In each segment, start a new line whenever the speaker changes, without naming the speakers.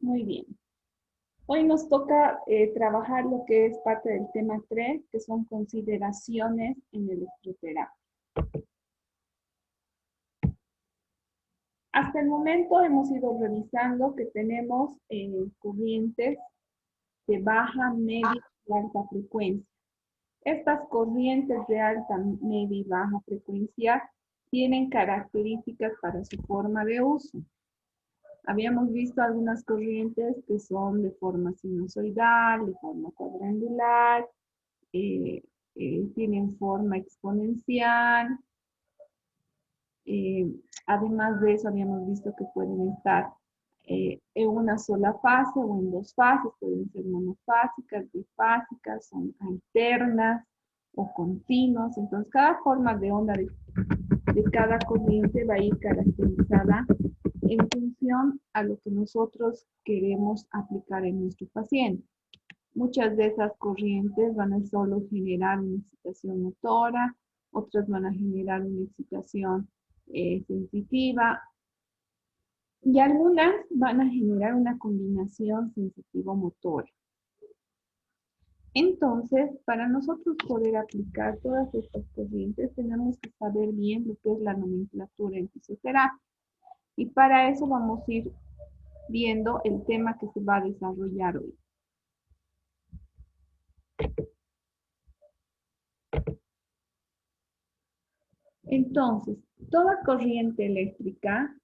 Muy bien. Hoy nos toca trabajar lo que es parte del tema 3, que son consideraciones en electroterapia. Hasta el momento hemos ido revisando que tenemos corrientes de baja, media y alta frecuencia. Estas corrientes de alta, media y baja frecuencia tienen características para su forma de uso. Habíamos visto algunas corrientes que son de forma sinusoidal, de forma cuadrangular, tienen forma exponencial. Además de eso, habíamos visto que pueden estar en una sola fase o en dos fases, pueden ser monofásicas, bifásicas, son alternas o continuas. Entonces, cada forma de onda de cada corriente va a ir caracterizada en función a lo que nosotros queremos aplicar en nuestro paciente. Muchas de esas corrientes van a solo generar una excitación motora, otras van a generar una excitación sensitiva y algunas van a generar una combinación sensitivo-motora. Entonces, para nosotros poder aplicar todas estas corrientes, tenemos que saber bien lo que es la nomenclatura en fisioterapia. Y para eso vamos a ir viendo el tema que se va a desarrollar hoy. Entonces, toda corriente eléctrica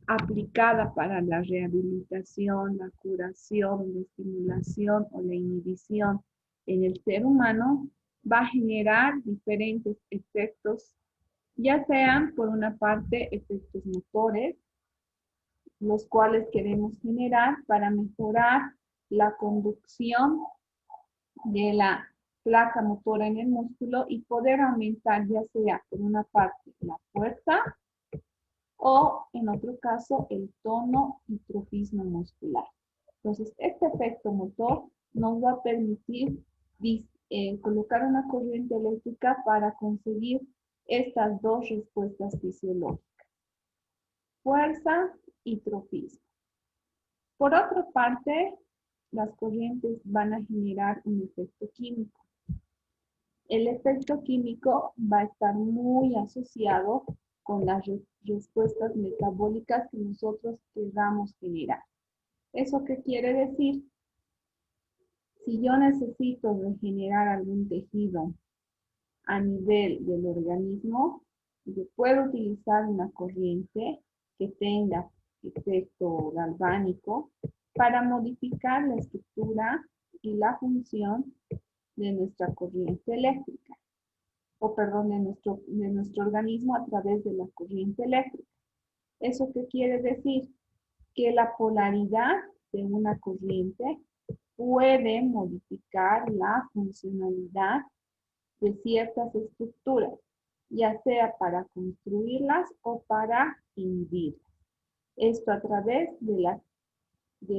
aplicada para la rehabilitación, la curación, la estimulación o la inhibición en el ser humano va a generar diferentes efectos, ya sean por una parte efectos motores, los cuales queremos generar para mejorar la conducción de la placa motora en el músculo y poder aumentar ya sea por una parte la fuerza o en otro caso el tono y trofismo muscular. Entonces, este efecto motor nos va a permitir colocar una corriente eléctrica para conseguir estas dos respuestas fisiológicas, fuerza y trofismo. Por otra parte, las corrientes van a generar un efecto químico. El efecto químico va a estar muy asociado con las respuestas metabólicas que nosotros queramos generar. ¿Eso qué quiere decir? Si yo necesito regenerar algún tejido a nivel del organismo, yo puedo utilizar una corriente que tenga efecto galvánico para modificar la estructura y la función de nuestra corriente eléctrica, o perdón, de nuestro organismo a través de la corriente eléctrica. ¿Eso qué quiere decir? Que la polaridad de una corriente puede modificar la funcionalidad de ciertas estructuras, ya sea para construirlas o para inhibirlas. Esto a través de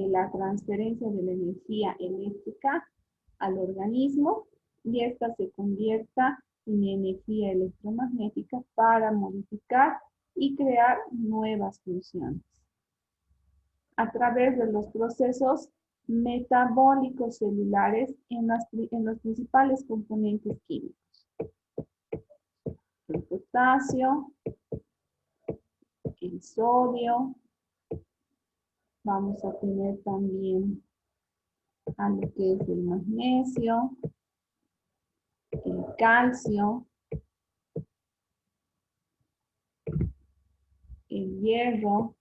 la transferencia de la energía eléctrica al organismo y esta se convierta en energía electromagnética para modificar y crear nuevas funciones. A través de los procesos metabólicos celulares en los principales componentes químicos. El potasio, el sodio, vamos a tener también a lo que es el magnesio, el calcio, el hierro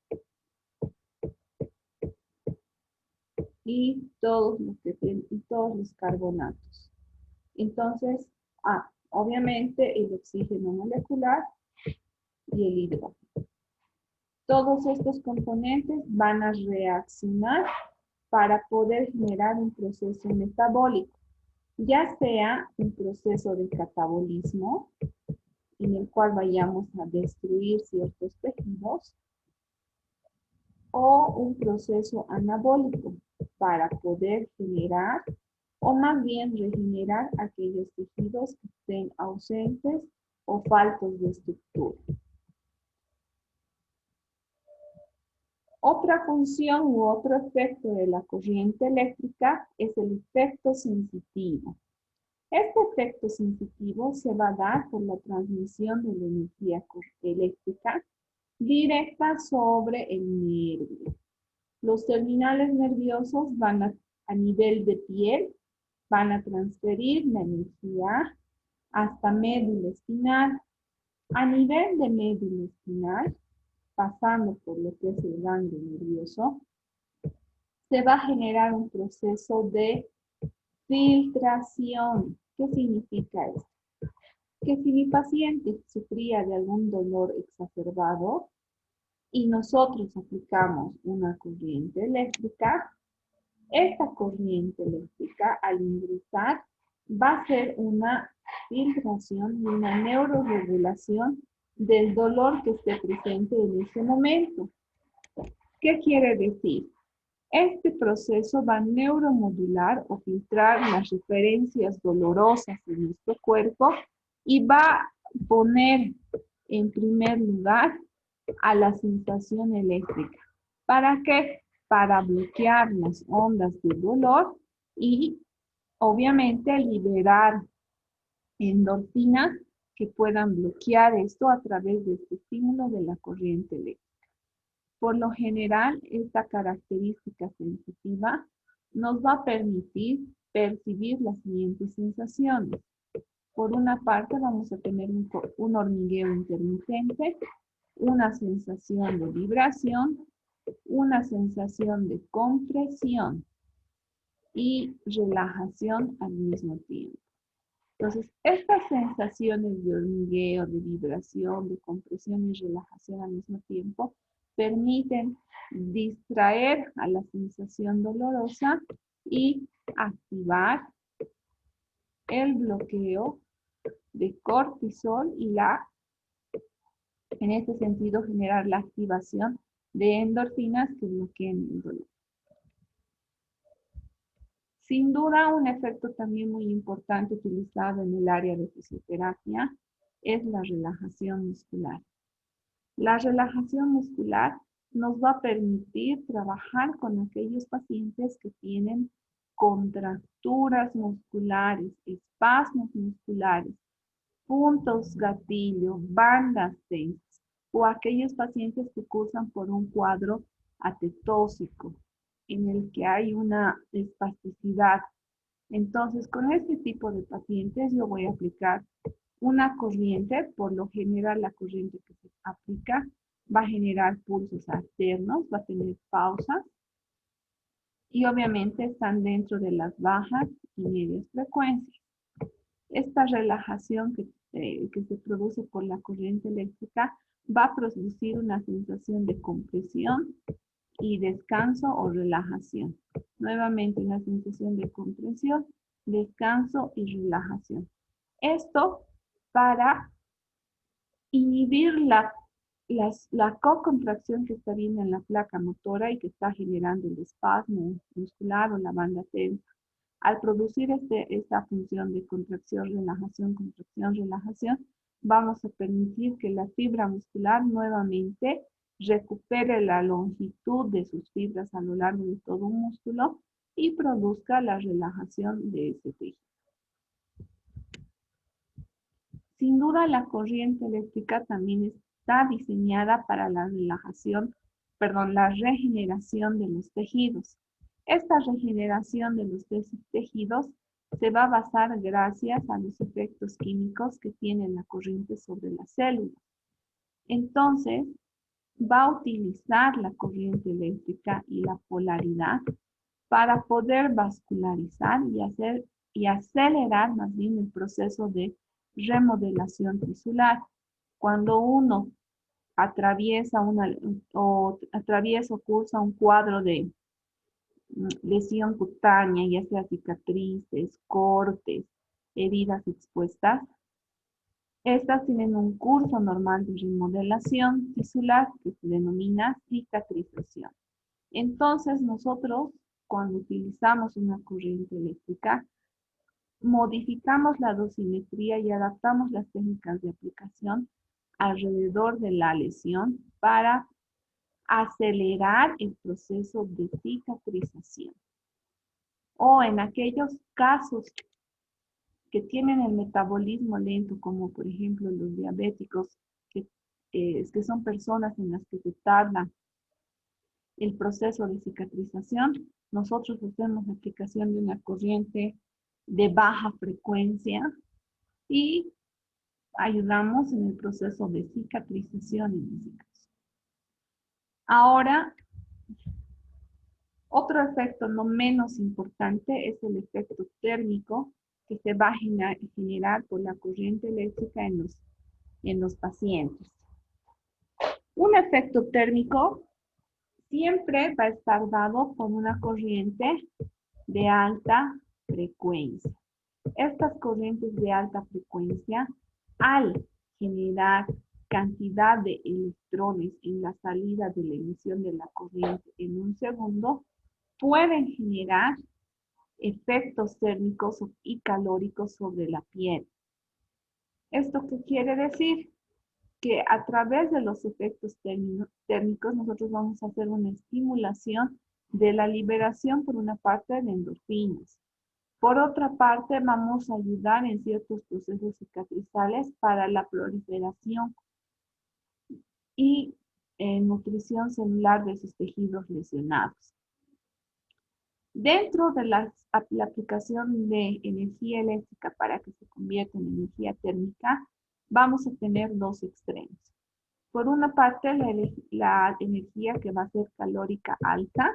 y todos los carbonatos. Entonces, obviamente el oxígeno molecular y el hidrógeno. Todos estos componentes van a reaccionar para poder generar un proceso metabólico, ya sea un proceso de catabolismo, en el cual vayamos a destruir ciertos tejidos, o un proceso anabólico para poder generar o más bien regenerar aquellos tejidos que estén ausentes o faltos de estructura. Otra función u otro efecto de la corriente eléctrica es el efecto sensitivo. Este efecto sensitivo se va a dar por la transmisión de la energía eléctrica directa sobre el nervio. Los terminales nerviosos van a nivel de piel, van a transferir la energía hasta médula espinal. A nivel de médula espinal, pasando por lo que es el ganglio nervioso, se va a generar un proceso de filtración. ¿Qué significa esto? Que si mi paciente sufría de algún dolor exacerbado y nosotros aplicamos una corriente eléctrica, esta corriente eléctrica al ingresar va a hacer una filtración y una neuroregulación del dolor que esté presente en ese momento. ¿Qué quiere decir? Este proceso va a neuromodular o filtrar las referencias dolorosas de nuestro cuerpo y va a poner en primer lugar a la sensación eléctrica. ¿Para qué? Para bloquear las ondas de dolor y obviamente liberar endorfinas que puedan bloquear esto a través de este estímulo de la corriente eléctrica. Por lo general, esta característica sensitiva nos va a permitir percibir las siguientes sensaciones. Por una parte, vamos a tener un hormigueo intermitente, una sensación de vibración, una sensación de compresión y relajación al mismo tiempo. Entonces, estas sensaciones de hormigueo, de vibración, de compresión y relajación al mismo tiempo permiten distraer a la sensación dolorosa y activar el bloqueo de cortisol y en este sentido, generar la activación de endorfinas que bloqueen el dolor. Sin duda, un efecto también muy importante utilizado en el área de fisioterapia es la relajación muscular. La relajación muscular nos va a permitir trabajar con aquellos pacientes que tienen contracturas musculares, espasmos musculares, puntos gatillo, bandas tensas, o aquellos pacientes que cursan por un cuadro atetósico, en el que hay una espasticidad. Entonces, con este tipo de pacientes yo voy a aplicar una corriente. Por lo general, la corriente que se aplica va a generar pulsos alternos, va a tener pausas y obviamente están dentro de las bajas y medias frecuencias. Esta relajación que se produce por la corriente eléctrica va a producir una sensación de compresión y descanso o relajación. Nuevamente una sensación de compresión, descanso y relajación. Esto para inhibir la co-contracción que está viendo en la placa motora y que está generando el espasmo muscular o la banda tensa. Al producir esta función de contracción, relajación, vamos a permitir que la fibra muscular nuevamente recupere la longitud de sus fibras a lo largo de todo un músculo y produzca la relajación de ese tejido. Sin duda, la corriente eléctrica también está diseñada para la la regeneración de los tejidos. Esta regeneración de los tejidos se va a basar gracias a los efectos químicos que tiene la corriente sobre las células. Entonces, va a utilizar la corriente eléctrica y la polaridad para poder vascularizar y acelerar más bien el proceso de remodelación tisular. Cuando uno atraviesa o cursa un cuadro de lesión cutánea, ya sea cicatrices, cortes, heridas expuestas, estas tienen un curso normal de remodelación tisular que se denomina cicatrización. Entonces nosotros, cuando utilizamos una corriente eléctrica, modificamos la dosimetría y adaptamos las técnicas de aplicación alrededor de la lesión para acelerar el proceso de cicatrización. O en aquellos casos que tienen el metabolismo lento, como por ejemplo los diabéticos, que son personas en las que se tarda el proceso de cicatrización, nosotros hacemos la aplicación de una corriente de baja frecuencia y ayudamos en el proceso de cicatrización en ese caso. Ahora, otro efecto no menos importante es el efecto térmico que se va a generar por la corriente eléctrica en los pacientes. Un efecto térmico siempre va a estar dado por una corriente de alta frecuencia. Estas corrientes de alta frecuencia, al generar cantidad de electrones en la salida de la emisión de la corriente en un segundo, pueden generar efectos térmicos y calóricos sobre la piel. ¿Esto qué quiere decir? Que a través de los efectos térmicos nosotros vamos a hacer una estimulación de la liberación por una parte de endorfinas. Por otra parte, vamos a ayudar en ciertos procesos cicatrizales para la proliferación y nutrición celular de sus tejidos lesionados. Dentro de la aplicación de energía eléctrica para que se convierta en energía térmica, vamos a tener dos extremos. Por una parte, la energía que va a ser calórica alta,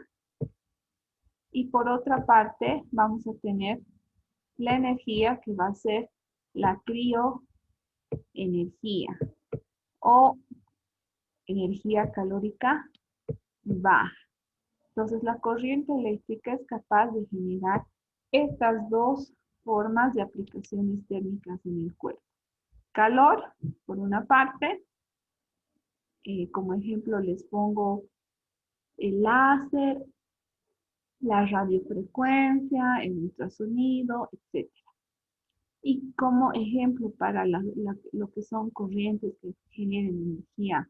y por otra parte, vamos a tener la energía que va a ser la crioenergía o energía calórica baja. Entonces, la corriente eléctrica es capaz de generar estas dos formas de aplicaciones térmicas en el cuerpo. Calor, por una parte, como ejemplo les pongo el láser, la radiofrecuencia, el ultrasonido, etc. Y como ejemplo para lo que son corrientes que generen energía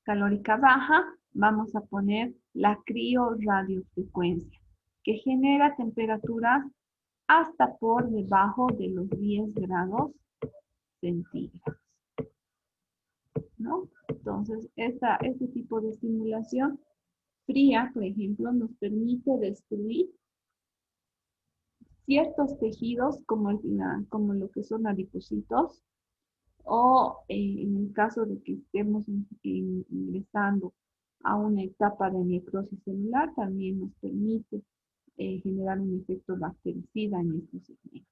calórica baja, vamos a poner la crioradiofrecuencia, que genera temperaturas hasta por debajo de los 10 grados centígrados, ¿no? Entonces, este tipo de estimulación fría, por ejemplo, nos permite destruir ciertos tejidos como lo que son adipocitos, o en el caso de que estemos ingresando a una etapa de necrosis celular, también nos permite generar un efecto bactericida en estos segmentos.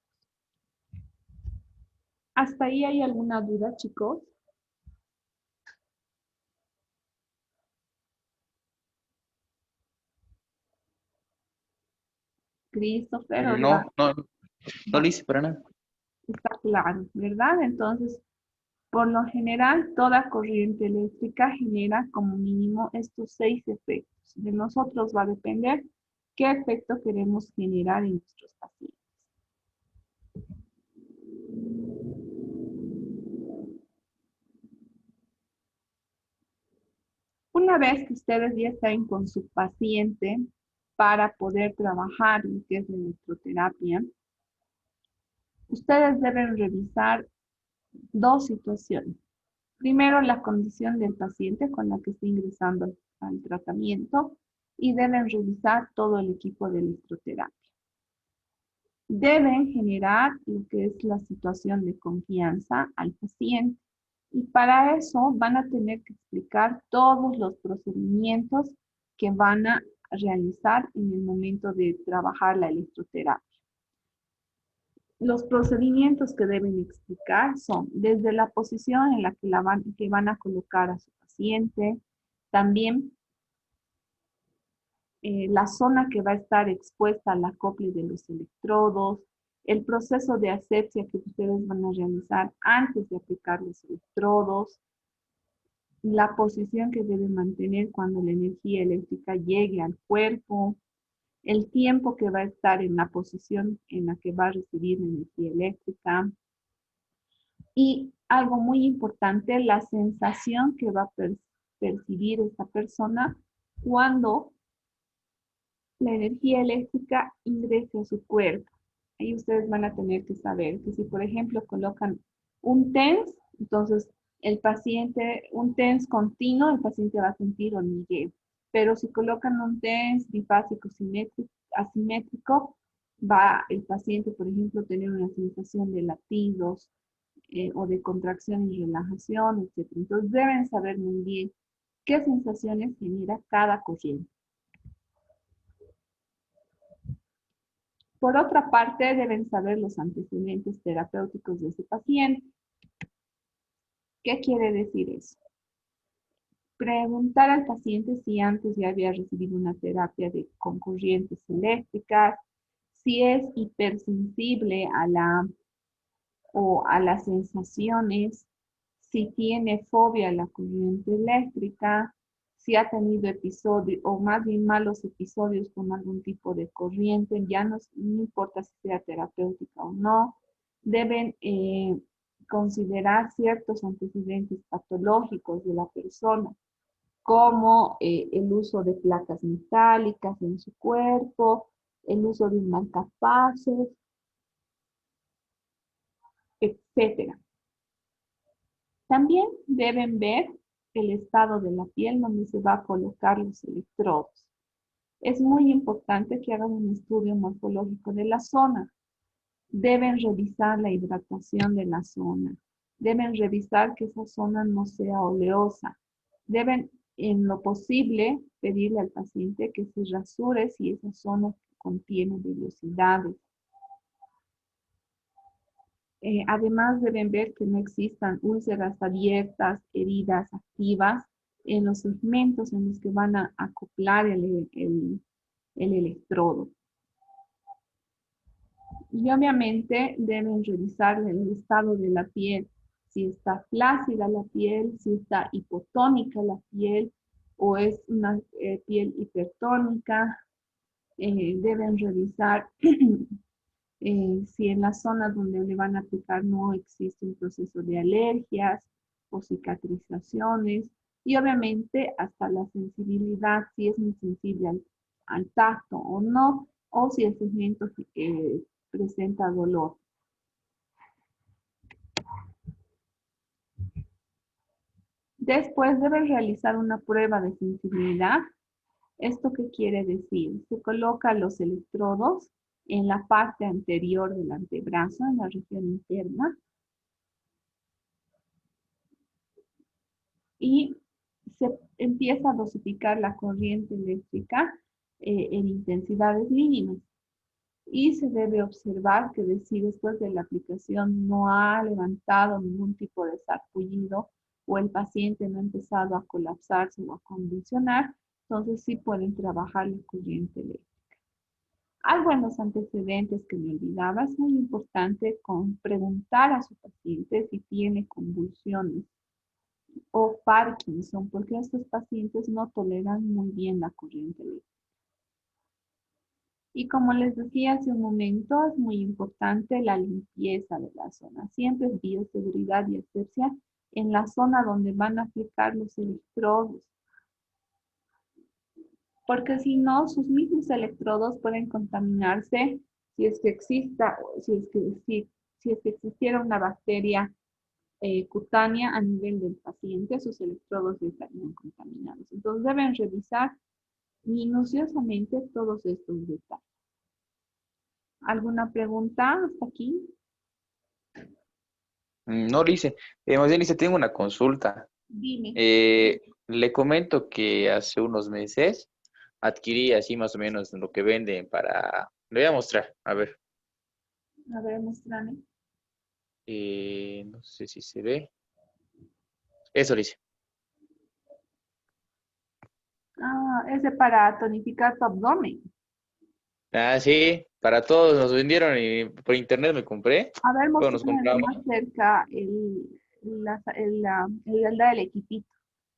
¿Hasta ahí hay alguna duda, chicos? Christopher,
No, no, no lo hice para nada.
está claro, ¿verdad? Entonces, por lo general, toda corriente eléctrica genera como mínimo estos 6 efectos. De nosotros va a depender qué efecto queremos generar en nuestros pacientes. Una vez que ustedes ya estén con su paciente para poder trabajar en lo que es la electroterapia, ustedes deben revisar dos situaciones. Primero, la condición del paciente con la que está ingresando al tratamiento y deben revisar todo el equipo de electroterapia. Deben generar lo que es la situación de confianza al paciente y para eso van a tener que explicar todos los procedimientos que van a realizar en el momento de trabajar la electroterapia. Los procedimientos que deben explicar son desde la posición en la que van a colocar a su paciente, también la zona que va a estar expuesta al acople de los electrodos, el proceso de asepsia que ustedes van a realizar antes de aplicar los electrodos, la posición que deben mantener cuando la energía eléctrica llegue al cuerpo, el tiempo que va a estar en la posición en la que va a recibir la energía eléctrica y algo muy importante, la sensación que va a percibir esta persona cuando la energía eléctrica ingrese a su cuerpo. Ahí ustedes van a tener que saber que si, por ejemplo, colocan un TENS, entonces el paciente, un TENS continuo, el paciente va a sentir hormigueo. Pero si colocan un TENS bifásico asimétrico, va el paciente, por ejemplo, a tener una sensación de latidos o de contracción y relajación, etc. Entonces deben saber muy bien qué sensaciones genera cada corriente. Por otra parte, deben saber los antecedentes terapéuticos de ese paciente. ¿Qué quiere decir eso? Preguntar al paciente si antes ya había recibido una terapia con corrientes eléctricas, si es hipersensible a las sensaciones, si tiene fobia a la corriente eléctrica, si ha tenido episodios, o más bien malos episodios con algún tipo de corriente, ya no importa si sea terapéutica o no, deben considerar ciertos antecedentes patológicos de la persona, como el uso de placas metálicas en su cuerpo, el uso de un marcapasos, etcétera. También deben ver el estado de la piel donde se va a colocar los electrodos. Es muy importante que hagan un estudio morfológico de la zona. Deben revisar la hidratación de la zona. Deben revisar que esa zona no sea oleosa. Deben, en lo posible, pedirle al paciente que se rasure si esa zona contiene vellosidades. Además, deben ver que no existan úlceras abiertas, heridas activas en los segmentos en los que van a acoplar el electrodo. Y obviamente deben revisar el estado de la piel, si está flácida la piel, si está hipotónica la piel o es una piel hipertónica. Deben revisar si en la zona donde le van a aplicar no existe un proceso de alergias o cicatrizaciones. Y obviamente hasta la sensibilidad, si es muy sensible al tacto o no, o si el segmento presenta dolor. Después deben realizar una prueba de sensibilidad. ¿Esto qué quiere decir? Se coloca los electrodos en la parte anterior del antebrazo, en la región interna, y se empieza a dosificar la corriente eléctrica en intensidades mínimas. Y se debe observar que si después de la aplicación no ha levantado ningún tipo de sarpullido o el paciente no ha empezado a colapsarse o a convulsionar, entonces sí pueden trabajar la corriente eléctrica. Algo en los antecedentes que me olvidaba, es muy importante preguntar a su paciente si tiene convulsiones o Parkinson, porque estos pacientes no toleran muy bien la corriente eléctrica. Y como les decía hace un momento, es muy importante la limpieza de la zona. Siempre es bioseguridad y asepsia en la zona donde van a aplicar los electrodos. Porque si no, sus mismos electrodos pueden contaminarse si es que exista, si es que existiera una bacteria cutánea a nivel del paciente, sus electrodos ya estarían contaminados. Entonces deben revisar minuciosamente todos estos detalles. ¿Alguna pregunta hasta aquí?
No, Lice. Más bien, Lice, tengo una consulta.
Dime.
Le comento que hace unos meses adquirí así más o menos lo que venden para... Le voy a mostrar, a ver.
A ver, muéstrame.
No sé si se ve. Eso, Lice.
Ah, ese para tonificar tu abdomen.
Ah, sí, para todos nos vendieron y por internet me compré.
A ver,
Bueno, nos
mostrame
compramos.
más cerca el equipito.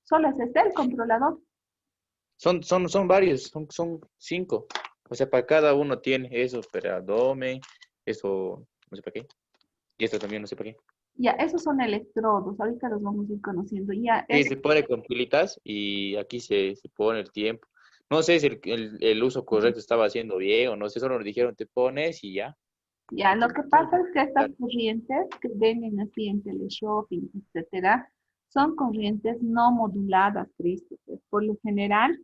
Solo es este el controlador.
Son varios, son 5. O sea, para cada uno tiene eso para abdomen, eso no sé para qué. Y esto también no sé para qué.
Ya, esos son electrodos, ahorita los vamos a ir conociendo. Ya,
Sí, se pone con pilitas y aquí se pone el tiempo. No sé si el uso correcto estaba haciendo bien o no sé, solo nos dijeron te pones y ya.
ya, lo que
Solo
pasa es que estas
claro.
corrientes que venden así en teleshopping, etcétera, son corrientes no moduladas, Christopher. Por lo general,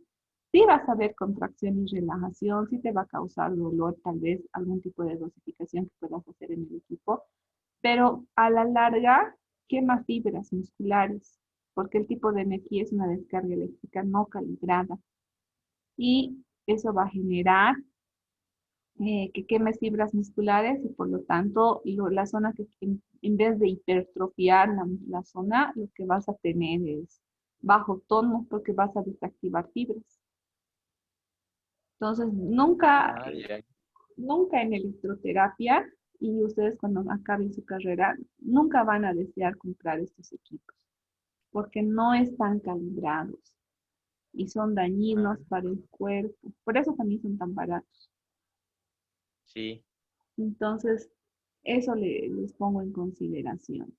sí vas a ver contracción y relajación, sí te va a causar dolor, tal vez algún tipo de dosificación que puedas hacer en el equipo, pero a la larga quema fibras musculares, porque el tipo de energía es una descarga eléctrica no calibrada y eso va a generar que queme fibras musculares y por lo tanto la zona que en vez de hipertrofiar la zona, lo que vas a tener es bajo tono porque vas a desactivar fibras. Entonces,
Ah, ya.
nunca en electroterapia y ustedes cuando acaben su carrera, nunca van a desear comprar estos equipos porque no están calibrados y son
Ah,
dañinos para el cuerpo. Por eso también son tan baratos.
sí,
Entonces, eso les pongo en consideración.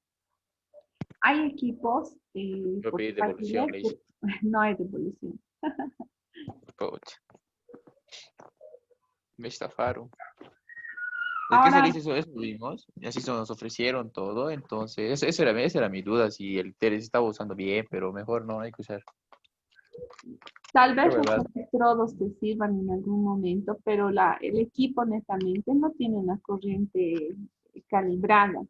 Hay equipos
voy a pedir devolución,
portátiles
le
que
hice.
no hay devolución.
Pucha, me estafaron. ¿De qué se
Ahora,
dice eso? Eso vimos, y así nos ofrecieron todo, entonces, esa era mi duda, si el Teres estaba usando bien, pero mejor no hay que usar.
tal
Qué
vez los
huevada.
electrodos te sirvan en algún momento, pero el equipo honestamente no tiene una corriente calibrada.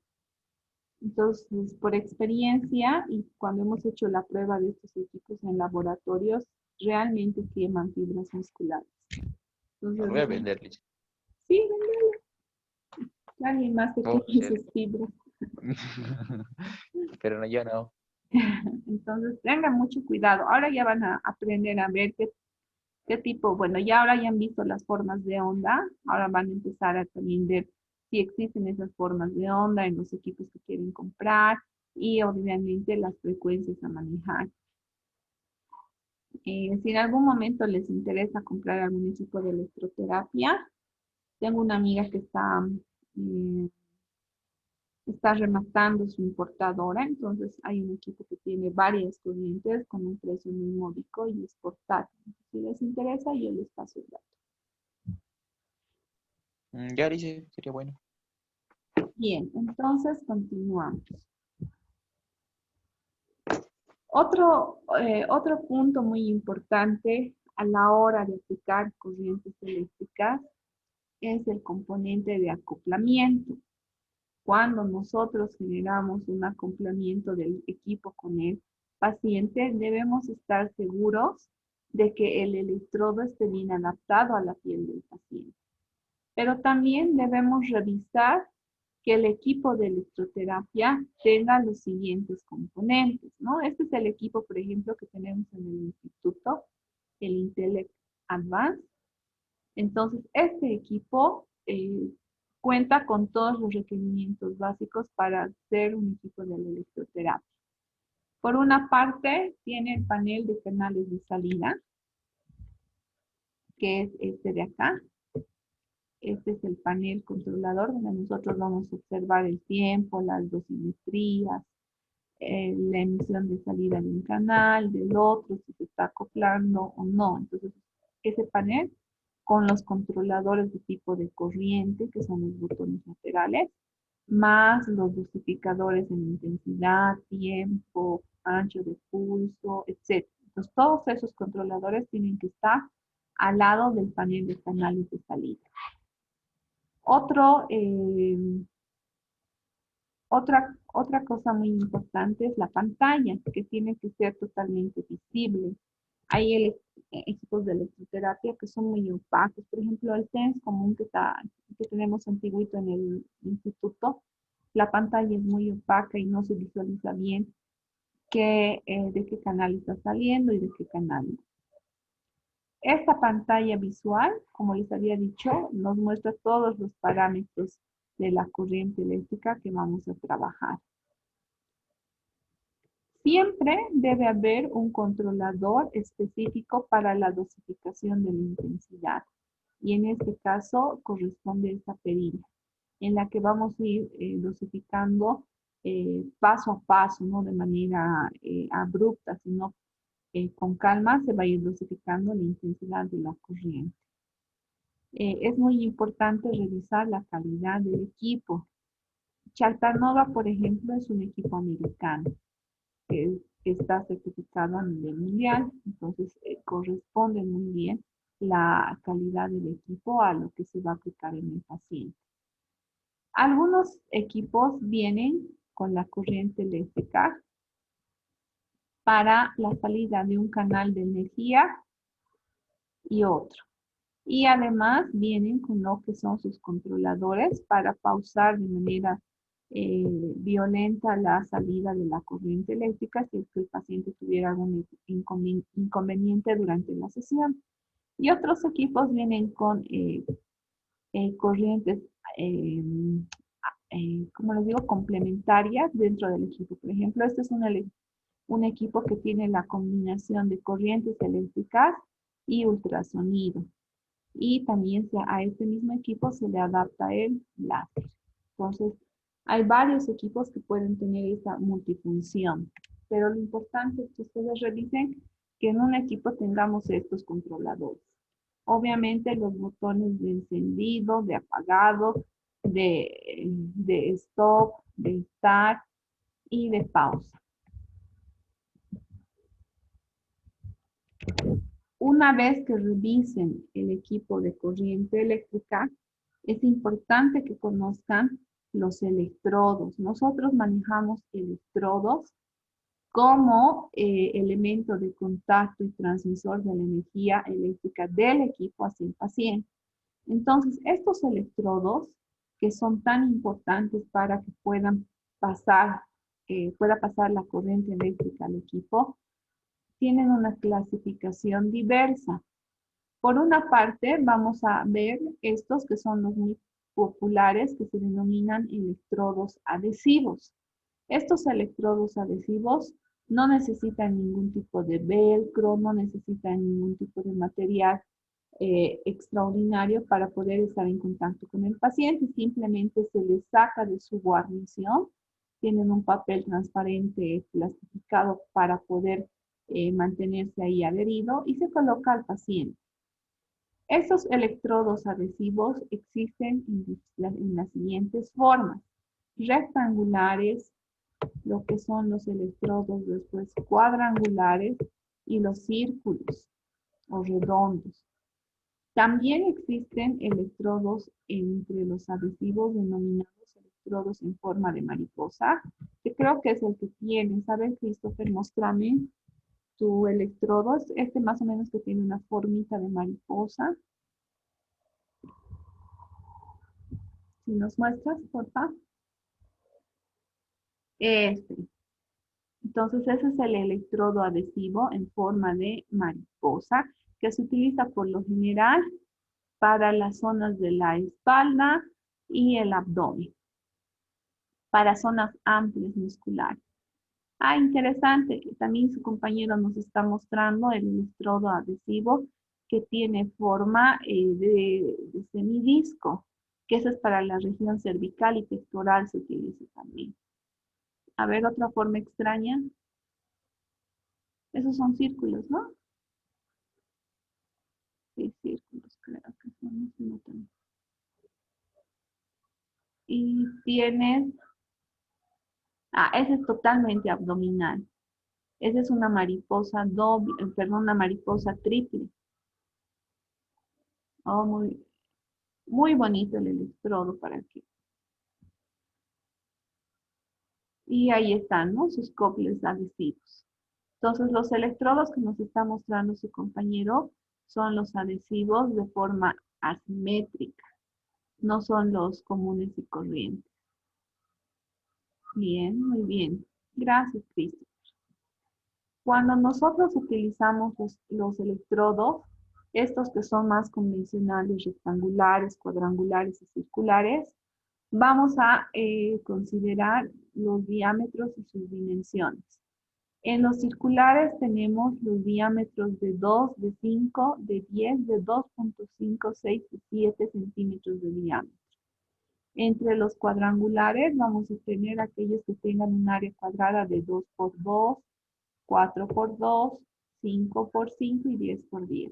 Entonces, por experiencia y cuando hemos hecho la prueba de estos equipos en laboratorios, realmente queman fibras musculares.
No, lo voy
Entonces,
a vender, Liz.
sí, alguien más te
Voy
quema
a hacer.
sus fibras.
Pero no, yo no.
Entonces, tengan mucho cuidado. Ahora ya van a aprender a ver qué tipo, bueno, ya ahora ya han visto las formas de onda, ahora van a empezar a también ver si existen esas formas de onda en los equipos que quieren comprar y obviamente las frecuencias a manejar. Si en algún momento les interesa comprar algún equipo de electroterapia, tengo una amiga que eh, está rematando su importadora, entonces hay un equipo que tiene varias corrientes con un precio muy módico y es portátil. Si les interesa, yo les paso el dato.
Ya, dice, sería bueno.
Bien, entonces continuamos. Otro punto muy importante a la hora de aplicar corrientes eléctricas es el componente de acoplamiento. Cuando nosotros generamos un acoplamiento del equipo con el paciente, debemos estar seguros de que el electrodo esté bien adaptado a la piel del paciente. Pero también debemos revisar que el equipo de electroterapia tenga los siguientes componentes, ¿no? Este es el equipo, por ejemplo, que tenemos en el instituto, el Intellect Advance. Entonces, este equipo cuenta con todos los requerimientos básicos para ser un equipo de la electroterapia. Por una parte, tiene el panel de canales de salida, que es este de acá. Este es el panel controlador donde nosotros vamos a observar el tiempo, las dosimetrías, la emisión de salida de un canal, del otro, si se está acoplando o no. Entonces, ese panel con los controladores de tipo de corriente, que son los botones laterales, más los dosificadores en intensidad, tiempo, ancho de pulso, etc. Entonces, todos esos controladores tienen que estar al lado del panel de canales de salida. Otro, otra cosa muy importante es la pantalla, que tiene que ser totalmente visible. Hay equipos de electroterapia que son muy opacos. Por ejemplo, el TENS común que tenemos antiguito en el instituto, la pantalla es muy opaca y no se visualiza bien de qué canal está saliendo y de qué canal no. Esta pantalla visual, como les había dicho, nos muestra todos los parámetros de la corriente eléctrica que vamos a trabajar. Siempre debe haber un controlador específico para la dosificación de la intensidad. Y en este caso corresponde esta perilla, en la que vamos a ir dosificando paso a paso, no de manera abrupta, sino con calma se va a ir dosificando la intensidad de la corriente. Es muy importante revisar la calidad del equipo. Chattanooga, por ejemplo, es un equipo americano que está certificado a nivel mundial, entonces corresponde muy bien la calidad del equipo a lo que se va a aplicar en el paciente. Algunos equipos vienen con la corriente eléctrica para la salida de un canal de energía y otro. Y además vienen con lo que son sus controladores para pausar de manera violenta la salida de la corriente eléctrica si es que el paciente tuviera algún inconveniente durante la sesión. Y otros equipos vienen con corrientes, como les digo, complementarias dentro del equipo. Por ejemplo, este es un equipo que tiene la combinación de corrientes eléctricas y ultrasonido. Y también a este mismo equipo se le adapta el láser. Entonces, hay varios equipos que pueden tener esta multifunción, pero lo importante es que ustedes revisen que en un equipo tengamos estos controladores. Obviamente los botones de encendido, de apagado, de stop, de start y de pausa. Una vez que revisen el equipo de corriente eléctrica, es importante que conozcan los electrodos. Nosotros manejamos electrodos como elemento de contacto y transmisor de la energía eléctrica del equipo hacia el paciente. Entonces, estos electrodos que son tan importantes para que pueda pasar la corriente eléctrica al equipo, tienen una clasificación diversa. Por una parte, vamos a ver estos que son los muy populares que se denominan electrodos adhesivos. Estos electrodos adhesivos no necesitan ningún tipo de velcro, no necesitan ningún tipo de material extraordinario para poder estar en contacto con el paciente. Simplemente se les saca de su guarnición, tienen un papel transparente plastificado para poder mantenerse ahí adherido y se coloca al paciente. Estos electrodos adhesivos existen en las siguientes formas: rectangulares, lo que son los electrodos después cuadrangulares y los círculos o redondos. También existen electrodos entre los adhesivos denominados electrodos en forma de mariposa, que creo que es el que tienes. A ver, Christopher, mostrame tu electrodo. Este más o menos que tiene una formita de mariposa. Si nos muestras, por favor. Este. Entonces, ese es el electrodo adhesivo en forma de mariposa, que se utiliza por lo general para las zonas de la espalda y el abdomen, para zonas amplias musculares. Ah, interesante. También su compañero nos está mostrando el electrodo adhesivo que tiene forma de semidisco, que eso es para la región cervical y pectoral, se utiliza también. A ver, otra forma extraña. Esos son círculos, ¿no? Sí, círculos, creo que son. No tengo. Y tienes, ese es totalmente abdominal. Esa es una mariposa doble, perdón, una mariposa triple. Oh, muy bonito el electrodo para que. Y ahí están, ¿no? Sus coples adhesivos. Entonces, los electrodos que nos está mostrando su compañero son los adhesivos de forma asimétrica, no son los comunes y corrientes. Bien, muy bien. Gracias, Cristo. Cuando nosotros utilizamos los electrodos, estos que son más convencionales, rectangulares, cuadrangulares y circulares, vamos a considerar los diámetros y sus dimensiones. En los circulares tenemos los diámetros de 2, de 5, de 10, de 2.5, 6 y 7 centímetros de diámetro. Entre los cuadrangulares vamos a tener aquellos que tengan un área cuadrada de 2 por 2, 4 por 2, 5 por 5 y 10 por 10.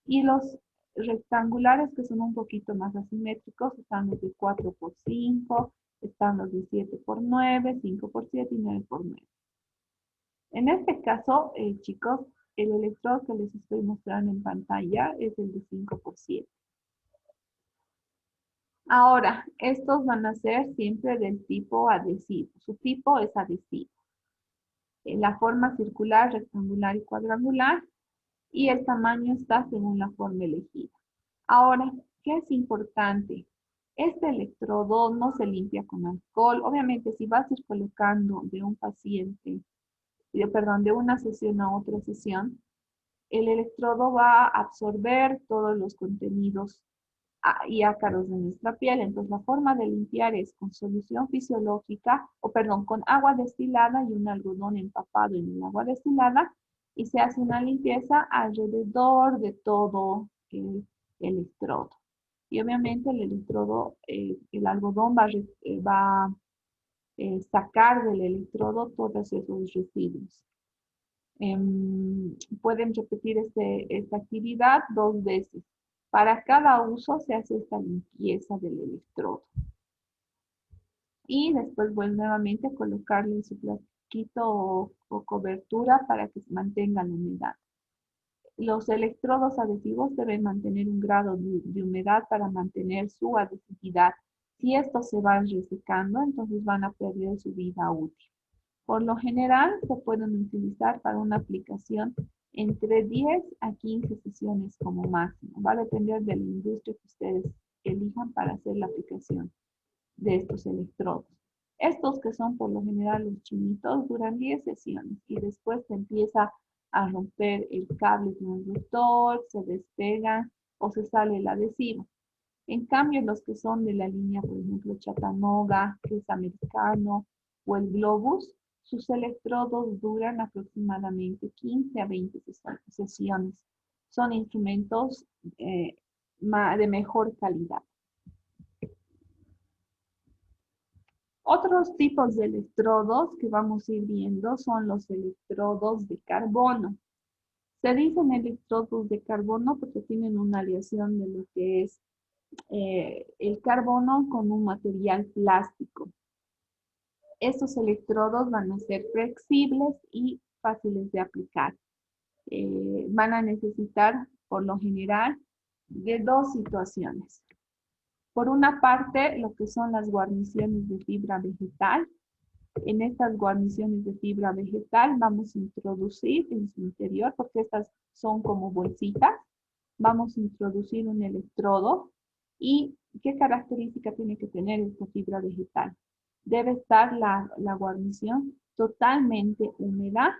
Y los rectangulares que son un poquito más asimétricos están los de 4 por 5, están los de 7 por 9, 5 por 7 y 9 por 9. En este caso, chicos, el electrodo que les estoy mostrando en pantalla es el de 5 por 7. Ahora, estos van a ser siempre del tipo adhesivo. Su tipo es adhesivo. La forma circular, rectangular y cuadrangular. Y el tamaño está según la forma elegida. Ahora, ¿qué es importante? Este electrodo no se limpia con alcohol. Obviamente, si vas a ir colocando de un paciente, de una sesión a otra sesión, el electrodo va a absorber todos los contenidos y ácaros de nuestra piel. Entonces, la forma de limpiar es con solución fisiológica, con agua destilada y un algodón empapado en el agua destilada, y se hace una limpieza alrededor de todo el electrodo. Y obviamente el electrodo, el algodón va a sacar del electrodo todos esos residuos. Pueden repetir esta actividad 2 veces. Para cada uso se hace esta limpieza del electrodo. Y después vuelve nuevamente a colocarle su plastiquito o cobertura para que se mantenga la humedad. Los electrodos adhesivos deben mantener un grado de humedad para mantener su adhesividad. Si estos se van resecando, entonces van a perder su vida útil. Por lo general, se pueden utilizar para una aplicación entre 10 a 15 sesiones como máximo. Va a depender de la industria que ustedes elijan para hacer la aplicación de estos electrodos. Estos que son por lo general los chinitos duran 10 sesiones y después se empieza a romper el cable transductor, se despega o se sale el adhesivo. En cambio, los que son de la línea, por ejemplo, Chattanooga, que es americano, o el Globus, sus electrodos duran aproximadamente 15 a 20 sesiones. Son instrumentos de mejor calidad. Otros tipos de electrodos que vamos a ir viendo son los electrodos de carbono. Se dicen electrodos de carbono porque tienen una aleación de lo que es el carbono con un material plástico. Estos electrodos van a ser flexibles y fáciles de aplicar. Van a necesitar, por lo general, de 2 situaciones. Por una parte, lo que son las guarniciones de fibra vegetal. En estas guarniciones de fibra vegetal vamos a introducir en su interior, porque estas son como bolsitas, vamos a introducir un electrodo. ¿Y qué característica tiene que tener esta fibra vegetal? Debe estar la guarnición totalmente húmeda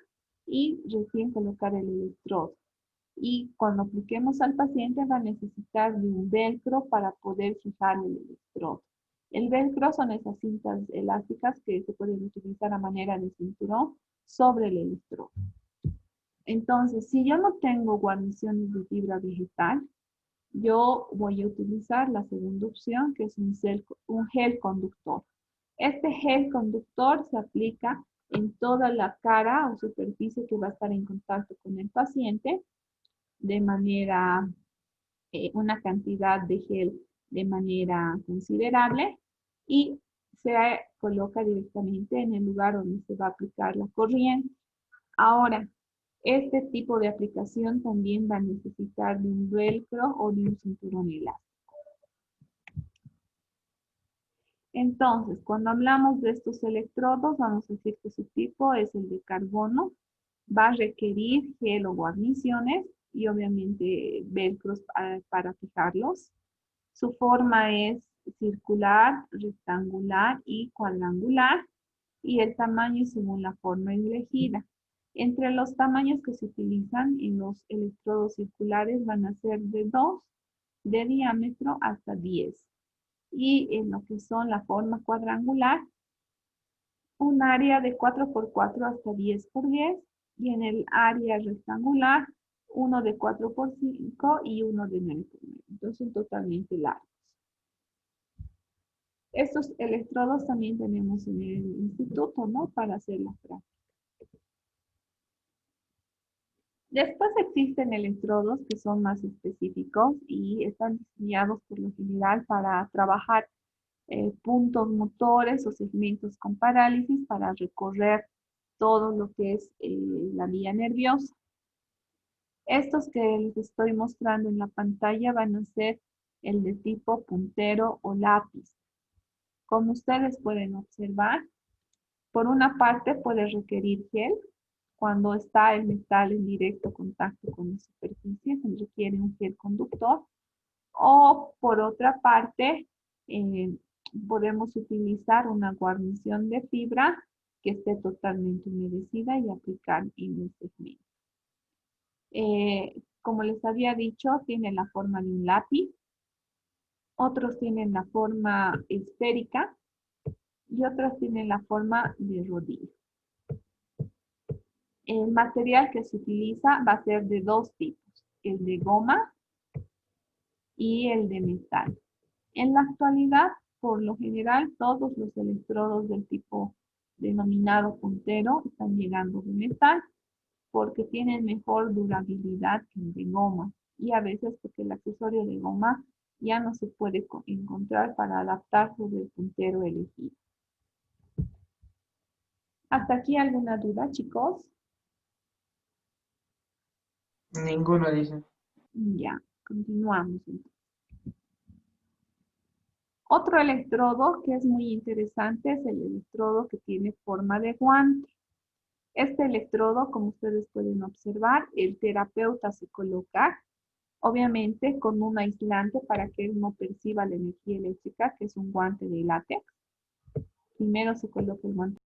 y recién colocar el electrodo. Y cuando apliquemos al paciente va a necesitar de un velcro para poder fijar el electrodo. El velcro son esas cintas elásticas que se pueden utilizar a manera de cinturón sobre el electrodo. Entonces, si yo no tengo guarniciones de fibra vegetal, yo voy a utilizar la segunda opción, que es un gel conductor. Este gel conductor se aplica en toda la cara o superficie que va a estar en contacto con el paciente de manera, una cantidad de gel de manera considerable y se coloca directamente en el lugar donde se va a aplicar la corriente. Ahora, este tipo de aplicación también va a necesitar de un velcro o de un cinturón elástico. Entonces, cuando hablamos de estos electrodos, vamos a decir que su tipo es el de carbono. Va a requerir gel o guarniciones y obviamente velcros para fijarlos. Su forma es circular, rectangular y cuadrangular y el tamaño es según la forma elegida. Entre los tamaños que se utilizan en los electrodos circulares van a ser de 2 de diámetro hasta 10. Y en lo que son la forma cuadrangular, un área de 4 por 4 hasta 10 por 10. Y en el área rectangular, uno de 4 por 5 y uno de 9 por 9. Entonces son totalmente largos. Estos electrodos también tenemos en el instituto, ¿no? Para hacer la práctica. Después existen electrodos que son más específicos y están diseñados por lo general para trabajar puntos motores o segmentos con parálisis para recorrer todo lo que es la vía nerviosa. Estos que les estoy mostrando en la pantalla van a ser el de tipo puntero o lápiz. Como ustedes pueden observar, por una parte puede requerir gel. Cuando está el metal en directo contacto con la superficie, se requiere un gel conductor. O por otra parte, eh, podemos utilizar una guarnición de fibra que esté totalmente humedecida y aplicar en el segmento. Como les había dicho, tiene la forma de un lápiz. Otros tienen la forma esférica y otros tienen la forma de rodillo. El material que se utiliza va a ser de dos tipos, el de goma y el de metal. En la actualidad, por lo general, todos los electrodos del tipo denominado puntero están llegando de metal porque tienen mejor durabilidad que el de goma y a veces porque el accesorio de goma ya no se puede encontrar para adaptar sobre el puntero elegido. ¿Hasta aquí alguna duda, chicos?
Ninguno dice.
Ya, continuamos entonces. Otro electrodo que es muy interesante es el electrodo que tiene forma de guante. Este electrodo, como ustedes pueden observar, el terapeuta se coloca, obviamente, con un aislante para que él no perciba la energía eléctrica, que es un guante de látex. Primero se coloca el guante